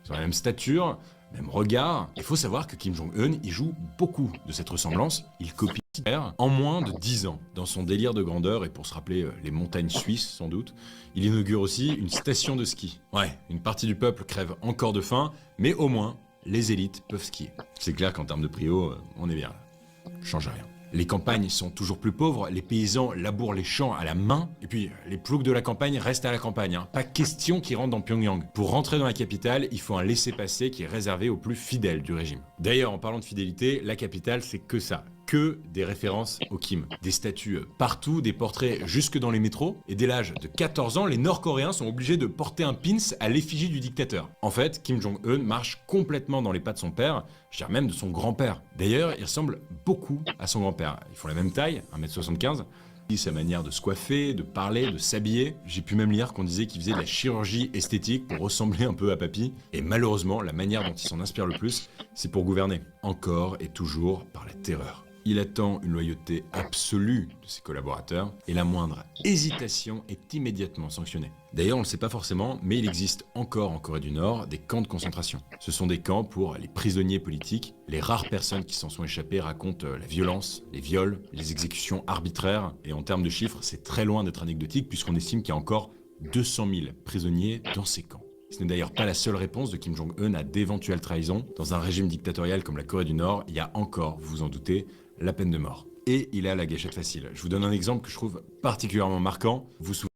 Ils ont la même stature, même regard. Il faut savoir que Kim Jong-un, il joue beaucoup de cette ressemblance. Il copie Hitler en moins de 10 ans. Dans son délire de grandeur et pour se rappeler les montagnes suisses sans doute, il inaugure aussi une station de ski. Ouais, une partie du peuple crève encore de faim, mais au moins, les élites peuvent skier. C'est clair qu'en termes de prio, on est bien là. Change rien. Les campagnes sont toujours plus pauvres, les paysans labourent les champs à la main, et puis les ploucs de la campagne restent à la campagne. Pas question qu'ils rentrent dans Pyongyang. Pour rentrer dans la capitale, il faut un laissez-passer qui est réservé aux plus fidèles du régime. D'ailleurs, en parlant de fidélité, la capitale, c'est que ça. Que des références au Kim. Des statues partout, des portraits jusque dans les métros, et dès l'âge de 14 ans, les Nord-Coréens sont obligés de porter un pins à l'effigie du dictateur. En fait, Kim Jong-un marche complètement dans les pas de son père, je dirais même de son grand-père. D'ailleurs, il ressemble beaucoup à son grand-père. Ils font la même taille, 1m75, sa manière de se coiffer, de parler, de s'habiller. J'ai pu même lire qu'on disait qu'il faisait de la chirurgie esthétique pour ressembler un peu à papy. Et malheureusement, la manière dont il s'en inspire le plus, c'est pour gouverner. Encore et toujours par la terreur. Il attend une loyauté absolue de ses collaborateurs et la moindre hésitation est immédiatement sanctionnée. D'ailleurs, on ne le sait pas forcément, mais il existe encore en Corée du Nord des camps de concentration. Ce sont des camps pour les prisonniers politiques. Les rares personnes qui s'en sont échappées racontent la violence, les viols, les exécutions arbitraires. Et en termes de chiffres, c'est très loin d'être anecdotique puisqu'on estime qu'il y a encore 200 000 prisonniers dans ces camps. Ce n'est d'ailleurs pas la seule réponse de Kim Jong-un à d'éventuelles trahisons. Dans un régime dictatorial comme la Corée du Nord, il y a encore, vous vous en doutez, la peine de mort. Et il a la gâchette facile. Je vous donne un exemple que je trouve particulièrement marquant. Vous vous souvenez